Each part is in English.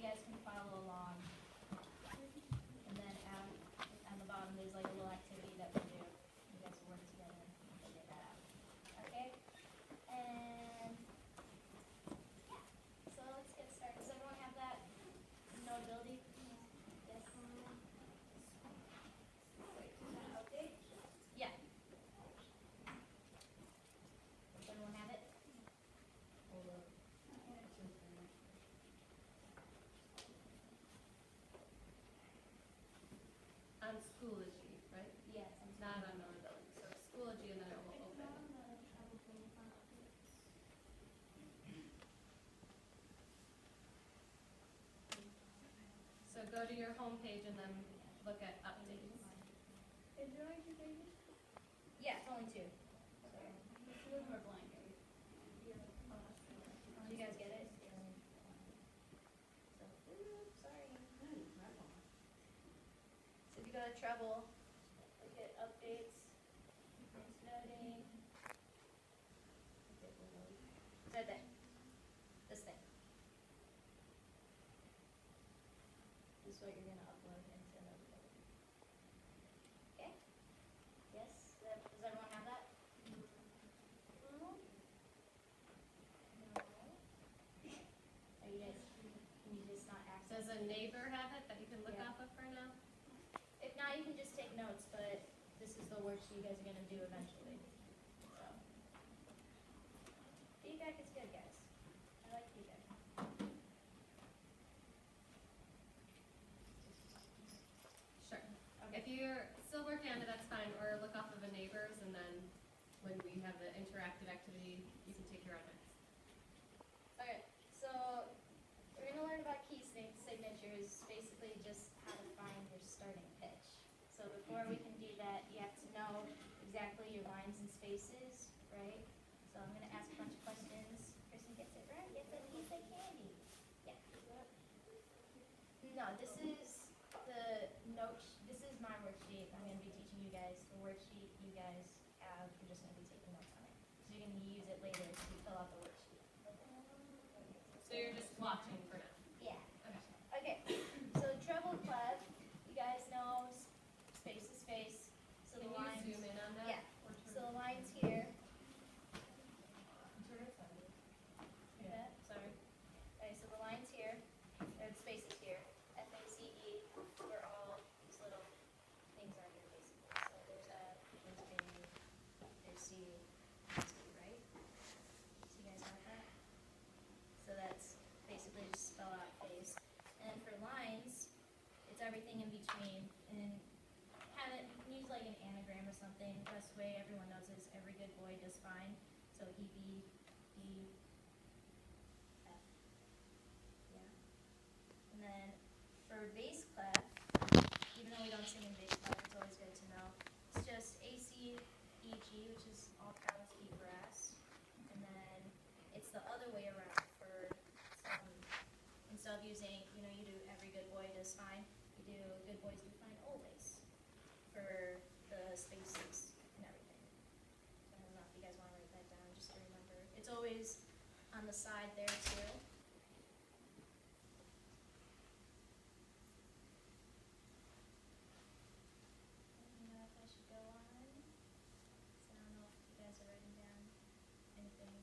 guys can follow along. And then on the bottom, there's like a little activity that we do. You guys will work together and figure that out. Okay? And yeah, so let's get started. Does everyone have that notability? Yes. Wait, is that update? Yeah. Does everyone have it? Hold up. On Schoology, right? Yes. Not on notability. So Schoology and then it will open. So go to your home page and then look at updates. Is there only 2 pages? Yeah, it's only 2. Two of them are blank. Do you guys get it? So, oops, sorry. So if you go to Treble, look at updates, it's noting. It's right there. This thing. This is what you're going to upload into Notability. Okay? Yes? Does everyone have that? No? Are you guys, can you just not access Does a neighbor have it that you can look Yeah. off of for now? If not, you can just take notes, but this is the worksheet you guys are going to do eventually. So, feedback is good, guys. I like feedback. Sure. Okay. If you're still working on it, that's fine, or look off of a neighbor's and then when we have the interactive activity, you can take your own notes. Okay, so we're going to learn about key signatures, basically just how to find your starting pitch. So before we can do that, you have to know exactly your lines and spaces, right? So I'm going to ask a bunch of questions. Person gets it right, gets a piece of candy. Yeah. No, this is the note. This is my worksheet. I'm going to be teaching you guys the worksheet you guys have. You're just going to be taking notes on it. So you're going to use it later to fill out the worksheet. So you're just watching for now. Yeah. Okay. Okay. So treble clef, you guys know space is space. So Can the you lines. zoom in on that? Yeah. Or So turn- the lines here. turn it sideways. Yeah. Sorry. Okay. So the lines here, or the spaces here. FACE, where all these little things are here basically. So there's F, there's A, there's C, there's D, right? So you guys got that? So that's basically just spell out phase. And then for lines, it's everything in between. And kind of, you can use like an anagram or something. The best way everyone knows is every good boy does fine. So EB, E, F. Yeah. And then for bass clef, even though we don't sing in bass clef, it's always good to know. It's just A, C, E, G, which is all counts, E brass. And then it's the other way around for some, instead of using, you do every good boy does fine, you do good boys do fine always for the spaces and everything. So I don't know if you guys want to write that down just to remember. It's always on the side there too. I don't know if I should go on. So I don't know if you guys are writing down anything.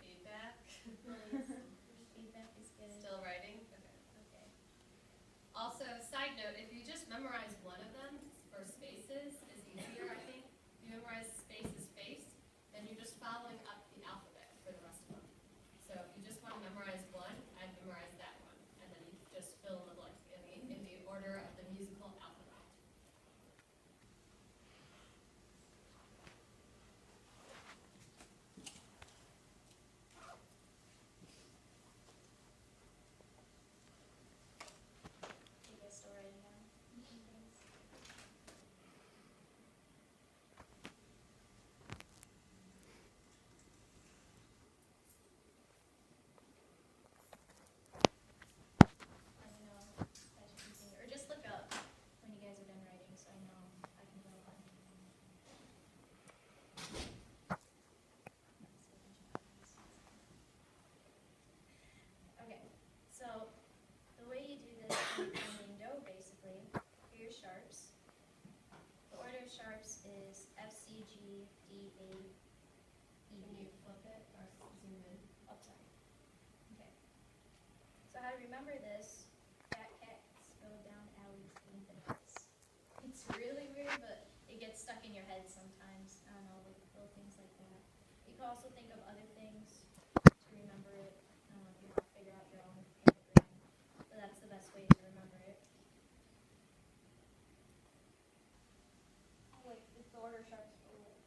Feedback. Feedback is good. Still writing? Okay. Okay. Also, side note, if you just memorize one of them for spaces is easier, I think. If you memorize space is space, then you're just following up the alphabet for the rest of them. So if you just want to memorize one, I'd memorize that one. And then you just fill in the blank in the order of the musical alphabet. You guys still writing down? So how to remember this, fat cats go down alleys in bananas. It's really weird, but it gets stuck in your head sometimes. I don't know, like little things like that. You can also think of other things to remember it. If you want to figure out your own pentagram. But that's the best way to remember it. Like, it's the order sharps for what?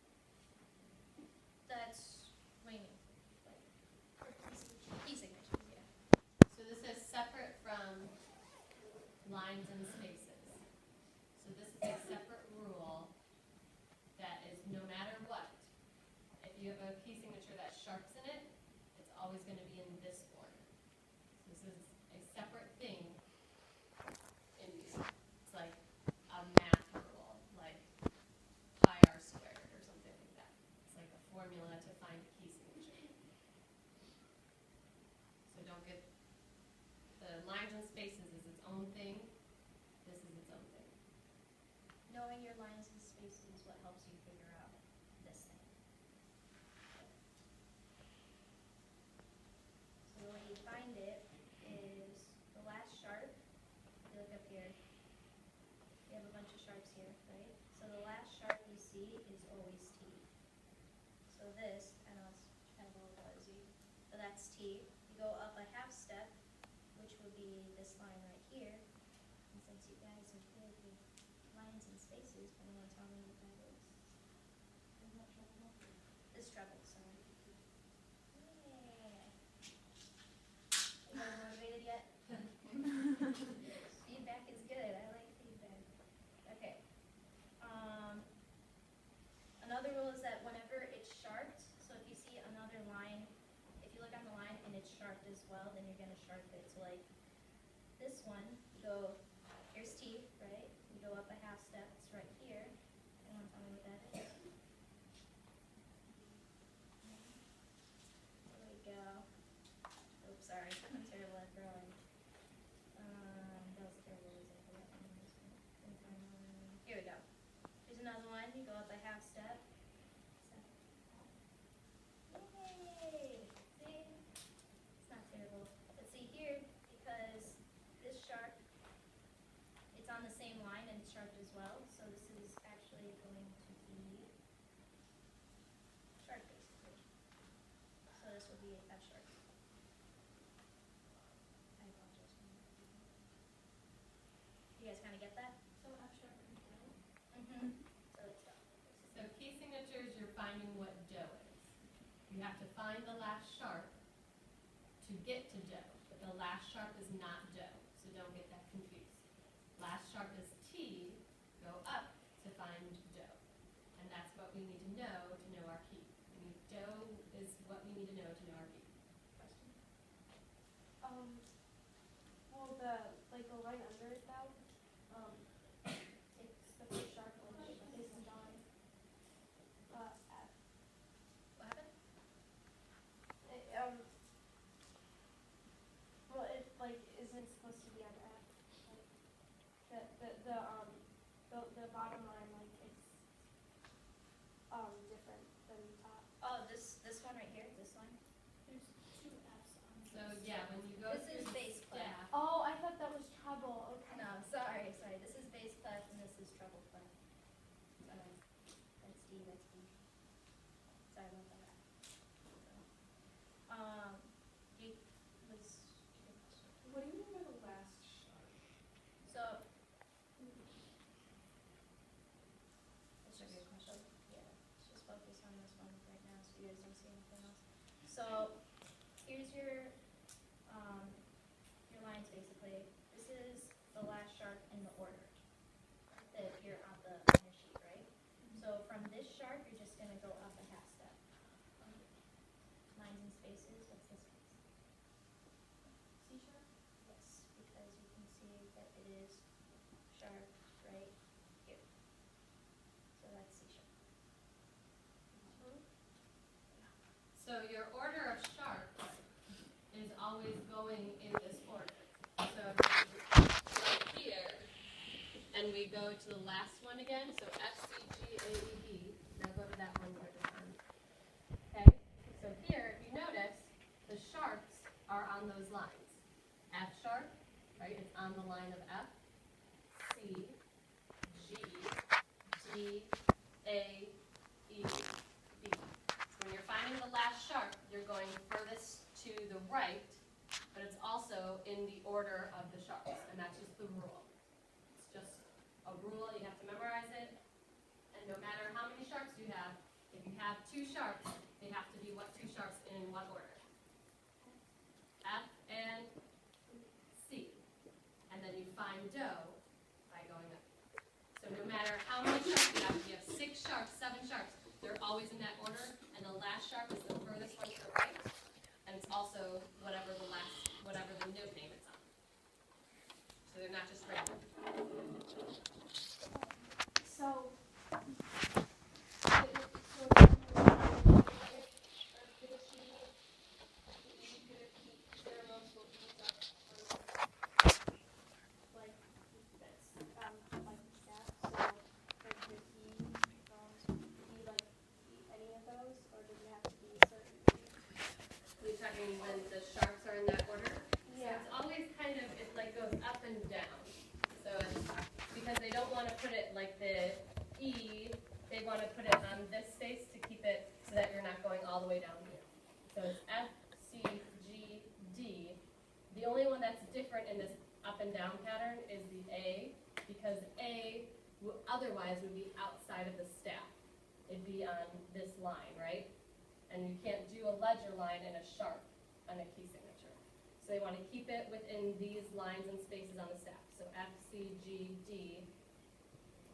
That's, what do you mean? For pieces. Key signatures, yeah. So this is separate from lines and spaces. So this is a separate rule that is no matter what, if you have a key signature that sharps in it, it's always going to be in this order. So this is a separate thing. It's like a math rule, like pi r squared or something like that. It's like a formula to find a key signature. So don't get the lines and spaces is its own thing. This is its own thing. Knowing your lines and spaces is what helps you figure out this thing. So the way you find it is the last sharp. You look up here. You have a bunch of sharps here, right? So the last sharp you see is always T. So this, I know it's kind of a little fuzzy, but that's T. You go up a half step, which would be this line right here. And since you guys are good with lines and spaces, can anyone tell me what that is? This treble, sorry. Yeah. You guys motivated yet? Feedback is good. I like feedback. Okay. Another rule is that whenever it's sharped, so if you see another line, if you look on the line and it's sharped as well, then you're going to sharp it. So like this one, you go, here's T, right? You go up a half step, it's right here. Anyone tell me what that is? There we go. Oops, sorry, I'm terrible at drawing. That was terrible, was it? Here we go. Here's another one, you go up a half step. Yay! See? It's not terrible. But see here, because this sharp, it's on the same line and it's sharped as well, so this is actually going to be sharp basically. So this will be F sharp. I apologize for that. You guys kind of get that? So F sharp and down. Mm-hmm. So it's done. So key signatures, you're finding what do is. You have to find the last sharp to get to do, but the last sharp is not do, so don't get that confused. Last sharp is T, go up to find do. And that's what we need to know our key. Do is what we need to know our key. Question? Well, the line under it though, it's the first sharp which is on, F. What happened? Well, it like isn't supposed to be on F. Like, the bottom line, like it's different than the top. Oh, this one right here, this line? There's two F's on it. So yeah, when you go This is through bass clef. staff, Oh, I thought that was treble. Okay. No, sorry. This is bass clef and this is treble clef. Sorry. That's D, that's B. Sorry about that. You was your question. What do you mean by the last sharp? So that's a good question. Yeah, let's just focus on this one right now so you guys don't see anything else. So here's your lines basically. This is the last sharp in the order that appear on your sheet, right? So from this sharp, you're just going to go up a half step. Lines and spaces, what's this piece? C sharp? Yes, because you can see that it is sharp right here. So that's C sharp. so your order of sharp is always going in this order. So right here, and we go to the last one again, so F, C, G, A, E, B. Now go to that one more time. Okay, so here, if you notice, the sharps are on those lines. F, right? It's on the line of F, C, G, D, A, E, B. When you're finding the last sharp, you're going furthest to the right, but it's also in the order of the sharps, and that's just the rule. It's just a rule, you have to memorize it, and no matter how many sharps you have, if you have two sharps, they have to be what two sharps in what order? F and C. And then you find do by going up. So no matter how many sharps you have, if you have 6 sharps, 7 sharps, they're always in that order, and the last sharp is the furthest one to the right, and it's also whatever the note name it's on. So they're not just random. So, You're talking when the sharps are in that order? So it's always kind of, it like goes up and down. So it's, because they don't want to put it like the E, they want to put it on this space to keep it so that you're not going all the way down here. So it's F, C, G, D. The only one that's different in this up and down pattern is the A, because A otherwise would be outside of the staff. It'd be on this line, right? And you can't do a ledger line and a sharp on a key signature. So they want to keep it within these lines and spaces on the staff. So F, C, G, D.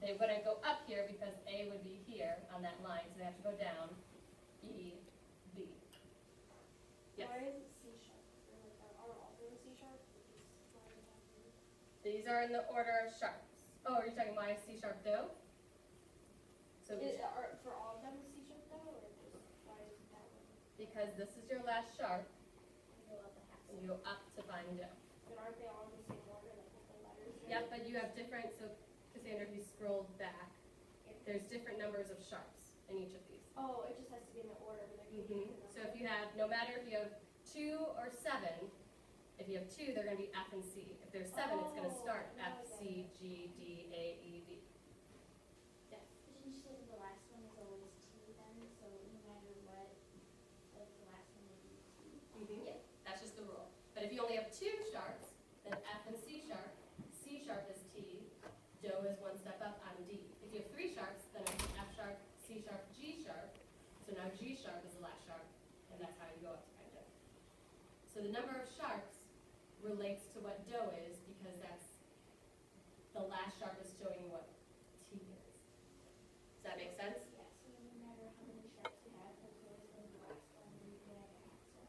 They wouldn't go up here because A would be here on that line, so they have to go down. E, B. Yes? why is it C sharp? Are all of them C sharp? These are in the order of sharps. Oh, are you talking why C sharp do? So For all of them C sharp though, or just why is it that one? because this is your last sharp, Go up the half. and you go up to find do. But aren't they all in the same order, like with the letters? Yep, but you have different, so Cassandra, if you scroll back, there's different numbers of sharps in each of these. Oh, it just has to be in the order, but there can be So if you have, no matter if you have 2 or 7, if you have 2, they're going to be F and C. If there's 7, it's going to start F, C, G, D, A, E, B. Yes. Didn't you say that the last one is always T then, so no matter what, like the last one would be T? Yeah. That's just the rule. But if you only have 2 sharps, then F and C sharp is T, do is 1 step up on D. If you have 3 sharps, then it's F sharp, C sharp, G sharp. So now G sharp is the last sharp, and that's how you go up to find do. So the number of sharps relates to what do is, because that's the last sharp is showing you what T is. Does that make sense? Yeah, so no matter how many sharps you have, that's always going to be the last one, and you get an answer.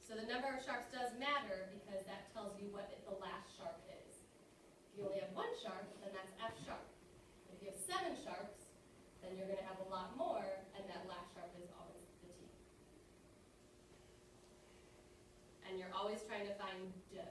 So the number of sharps does matter because that tells you what the last sharp is. If you only have 1 sharp, then that's F sharp. If you have 7 sharps, then you're going to have a lot more, and that last sharp is always the T. And you're always trying to find do.